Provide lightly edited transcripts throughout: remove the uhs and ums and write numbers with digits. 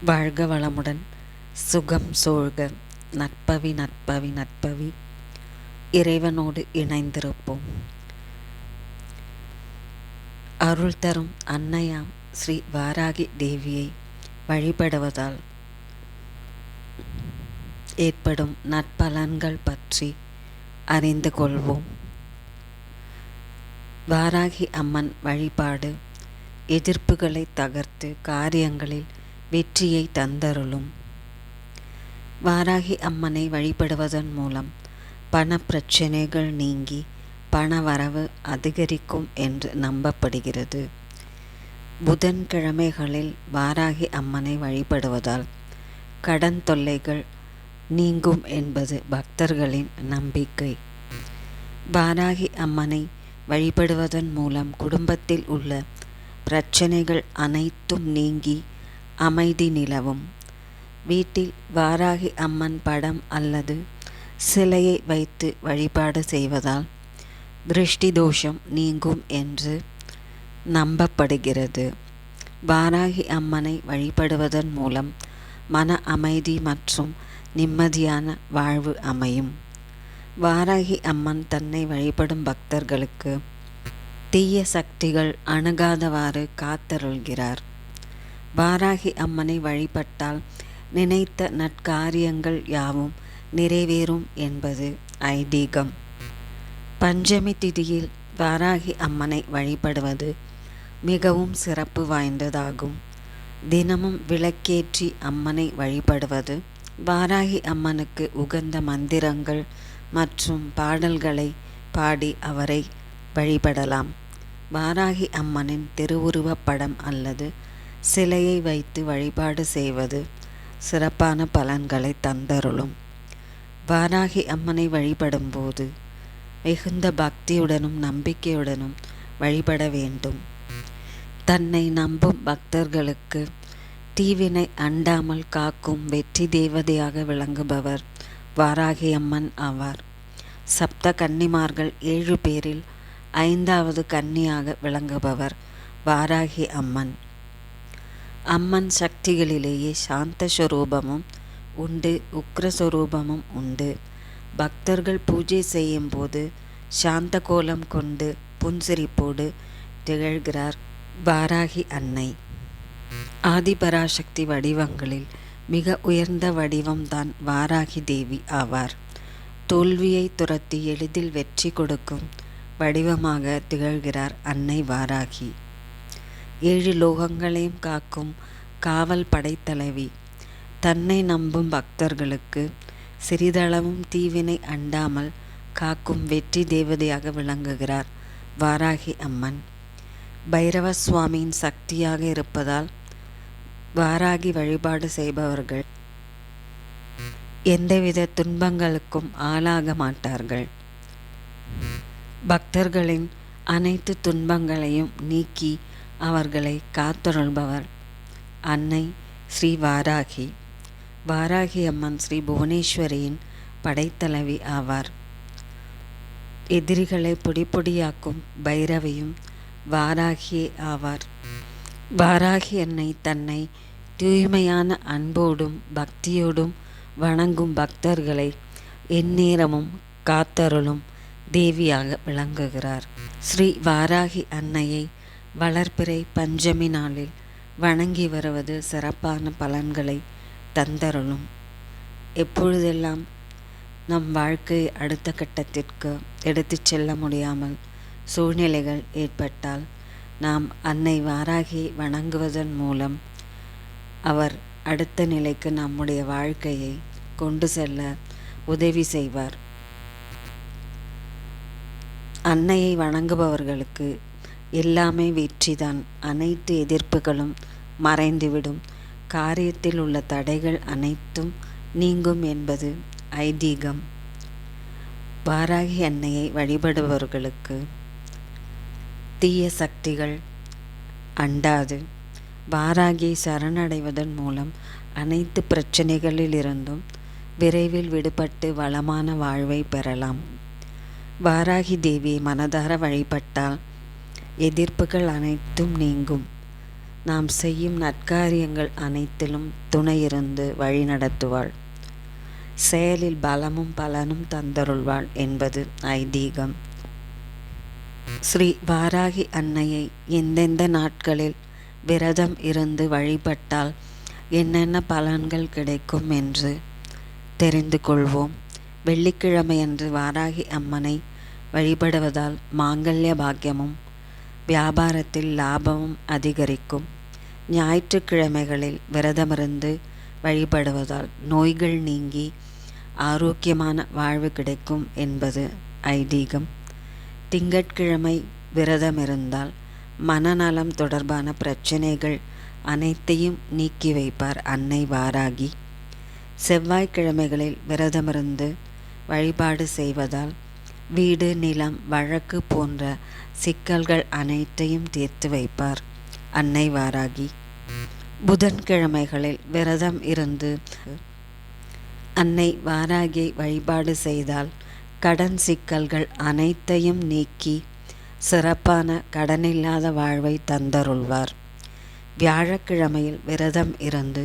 வாழ்க வளமுடன், சுகம் சூழ்க. நற்பவி நற்பவி நற்பவி. இறைவனோடு இணைந்திருப்போம். அருள் தரும் அன்னையாம் ஸ்ரீ வாராகி தேவியை வழிபடுவதால் ஏற்படும் நற்பலன்கள் பற்றி அறிந்து கொள்வோம். வாராகி அம்மன் வழிபாடு எதிர்ப்புகளை தகர்த்து காரியங்களில் வெற்றியை தந்தருளும். வாராகி அம்மனை வழிபடுவதன் மூலம் பண பிரச்சனைகள் நீங்கி பணவரவு அதிகரிக்கும் என்று நம்பப்படுகிறது. புதன்கிழமைகளில் வாராகி அம்மனை வழிபடுவதால் கடன் தொல்லைகள் நீங்கும் என்பது பக்தர்களின் நம்பிக்கை. வாராகி அம்மனை வழிபடுவதன் மூலம் குடும்பத்தில் உள்ள பிரச்சனைகள் அனைத்தும் நீங்கி அமைதி நிலவும். வீட்டில் வாராகி அம்மன் படம் அல்லது சிலையை வைத்து வழிபாடு செய்வதால் திருஷ்டி தோஷம் நீங்கும் என்று நம்பப்படுகிறது. வாராகி அம்மனை வழிபடுவதன் மூலம் மன அமைதி மற்றும் நிம்மதியான வாழ்வு அமையும். வாராகி அம்மன் தன்னை வழிபடும் பக்தர்களுக்கு தீய சக்திகள் அணுகாதவாறு காத்தருள்கிறார். வாராகி அம்மனை வழிபட்டால் நினைத்த நற்காரியங்கள் யாவும் நிறைவேறும் என்பது ஐதீகம். பஞ்சமி திதியில் வாராகி அம்மனை வழிபடுவது மிகவும் சிறப்பு வாய்ந்ததாகும். தினமும் விளக்கேற்றி அம்மனை வழிபடுவது, வாராகி அம்மனுக்கு உகந்த மந்திரங்கள் மற்றும் பாடல்களை பாடி அவரை வழிபடலாம். வாராகி அம்மனின் திருவுருவப் படம் அல்லது சிலையை வைத்து வழிபாடு செய்வது சிறப்பான பலன்களை தந்தருளும். வாராகி அம்மனை வழிபடும்போது மிகுந்த பக்தியுடனும் நம்பிக்கையுடனும் வழிபட வேண்டும். தன்னை நம்பும் பக்தர்களுக்கு தீவினை அண்டாமல் காக்கும் வெற்றி தேவதையாக விளங்குபவர் வாராகி அம்மன் ஆவார். சப்த கன்னிமார்கள் 7 பேரில் 5வது கன்னியாக விளங்குபவர் வாராகி அம்மன். அம்மன் சக்திகளிலேயே சாந்த ஸ்வரூபமும் உண்டு, உக்ரஸ்வரூபமும் உண்டு. பக்தர்கள் பூஜை செய்யும் போது சாந்த கோலம் கொண்டு புன்சிரிப்போடு திகழ்கிறார் வாராகி அன்னை. ஆதிபராசக்தி வடிவங்களில் மிக உயர்ந்த வடிவம்தான் வாராகி தேவி ஆவார். தோல்வியை துரத்தி எளிதில் வெற்றி கொடுக்கும் வடிவமாக திகழ்கிறார் அன்னை வாராகி. 7 லோகங்களையும் காக்கும் காவல் படைத்தலைவி. தன்னை நம்பும் பக்தர்களுக்கு சிறிதளவும் தீவினை அண்டாமல் காக்கும் வெற்றி தேவதையாக விளங்குகிறார் வாராகி அம்மன். பைரவ சுவாமியின் சக்தியாக இருப்பதால் வாராகி வழிபாடு செய்பவர்கள் எந்தவித துன்பங்களுக்கும் ஆளாக மாட்டார்கள். பக்தர்களின் அனைத்து துன்பங்களையும் நீக்கி அவர்களை காத்தருள்பவர் அன்னை ஸ்ரீ வாராகி. வாராகி அம்மன் ஸ்ரீ புவனேஸ்வரியின் படைத்தலைவி ஆவார். எதிரிகளை பொடிப்பொடியாக்கும் பைரவியும் வாராகியே ஆவார். வாராகி அன்னை தன்னை தூய்மையான அன்போடும் பக்தியோடும் வணங்கும் பக்தர்களை எந்நேரமும் காத்தருளும் தேவியாக விளங்குகிறார். ஸ்ரீ வாராகி அன்னையை வளர்பிறை பஞ்சமி நாளில் வணங்கி வருவது சிறப்பான பலன்களை தந்தருளும். எப்பொழுதெல்லாம் நம் வாழ்க்கை அடுத்த கட்டத்திற்கு எடுத்துச் செல்ல முடியாமல் சூழ்நிலைகள் ஏற்பட்டால் நாம் அன்னை வாராகியை வணங்குவதன் மூலம் அவர் அடுத்த நிலைக்கு நம்முடைய வாழ்க்கையை கொண்டு செல்ல உதவி செய்வார். அன்னையை வணங்குபவர்களுக்கு எல்லாமே வெற்றிதான். அனைத்து எதிர்ப்புகளும் மறைந்துவிடும். காரியத்தில் உள்ள தடைகள் அனைத்தும் நீங்கும் என்பது ஐதீகம். வாராகி அன்னையை வழிபடுபவர்களுக்கு தீய சக்திகள் அண்டாது. வாராகியை சரணடைவதன் மூலம் அனைத்து பிரச்சனைகளிலிருந்தும் விரைவில் விடுபட்டு வளமான வாழ்வை பெறலாம். வாராகி தேவியை மனதார வழிபட்டால் எதிர்ப்புகள் அனைத்தும் நீங்கும். நாம் செய்யும் நற்காரியங்கள் அனைத்திலும் துணையிருந்து வழிநடத்துவாள். செயலில் பலமும் பலனும் தந்தருள்வாள் என்பது ஐதீகம். ஸ்ரீ வாராகி அன்னையை எந்தெந்த நாட்களில் விரதம் இருந்து வழிபட்டால் என்னென்ன பலன்கள் கிடைக்கும் என்று தெரிந்து கொள்வோம். வெள்ளிக்கிழமையன்று வாராகி அம்மனை வழிபடுவதால் மாங்கல்ய பாக்கியமும் வியாபாரத்தில் லாபமும் அதிகரிக்கும். ஞாயிற்றுக்கிழமைகளில் விரதமிருந்து வழிபடுவதால் நோய்கள் நீங்கி ஆரோக்கியமான வாழ்வு கிடைக்கும் என்பது ஐதீகம். திங்கட்கிழமை விரதமிருந்தால் மனநலம் தொடர்பான பிரச்சனைகள் அனைத்தையும் நீக்கி வைப்பார் அன்னை வாராகி. செவ்வாய்க்கிழமைகளில் விரதமிருந்து வழிபாடு செய்வதால் வீடு, நிலம், வழக்கு போன்ற சிக்கல்கள் அனைத்தையும் தீர்த்து வைப்பார் அன்னை வாராகி. புதன்கிழமைகளில் விரதம் இருந்து அன்னை வாராகியை வழிபாடு செய்தால் கடன் சிக்கல்கள் அனைத்தையும் நீக்கி சிறப்பான கடனில்லாத வாழ்வை தந்தருள்வார். வியாழக்கிழமையில் விரதம் இருந்து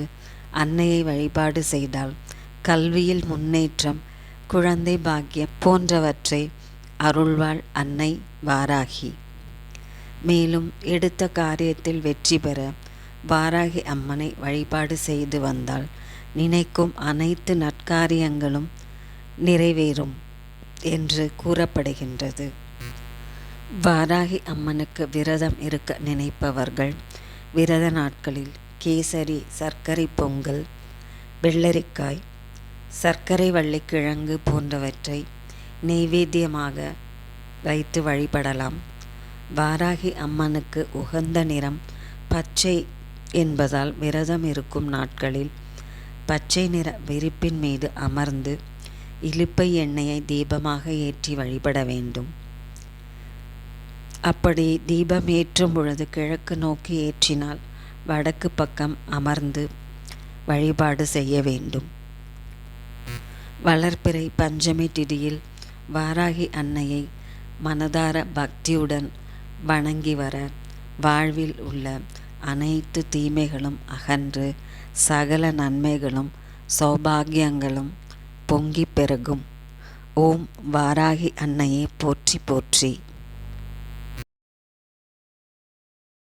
அன்னையை வழிபாடு செய்தால் கல்வியில் முன்னேற்றம், குழந்தை பாக்கியம் போன்றவற்றை அருள்வாள் அன்னை வாராகி. மேலும் எடுத்த காரியத்தில் வெற்றி பெற வாராகி அம்மனை வழிபாடு செய்து வந்தால் நினைக்கும் அனைத்து நற்காரியங்களும் நிறைவேறும் என்று கூறப்படுகின்றது. வாராகி அம்மனுக்கு விரதம் இருக்க நினைப்பவர்கள் விரத நாட்களில் கேசரி, சர்க்கரை பொங்கல், வெள்ளரிக்காய், சர்க்கரை வள்ளிக்கிழங்கு போன்றவற்றை நெய்வேத்தியமாக வைத்து வழிபடலாம். வாராகி அம்மனுக்கு உகந்த நிறம் பச்சை என்பதால் விரதம் இருக்கும் நாட்களில் பச்சை நிற விரிப்பின் மீது அமர்ந்து இலுப்பை எண்ணெயை தீபமாக ஏற்றி வழிபட வேண்டும். அப்படி தீபம் ஏற்றும் பொழுது கிழக்கு நோக்கி ஏற்றினால் வடக்கு பக்கம் அமர்ந்து வழிபாடு செய்ய வேண்டும். வளர்பிறை பஞ்சமி திதியில் வாராகி அன்னையை மனதார பக்தியுடன் வணங்கி வர வாழ்வில் உள்ள அனைத்து தீமைகளும் அகன்று சகல நன்மைகளும் சௌபாகியங்களும் பொங்கி பெருகும். ஓம் வாராகி அன்னையே போற்றி போற்றி.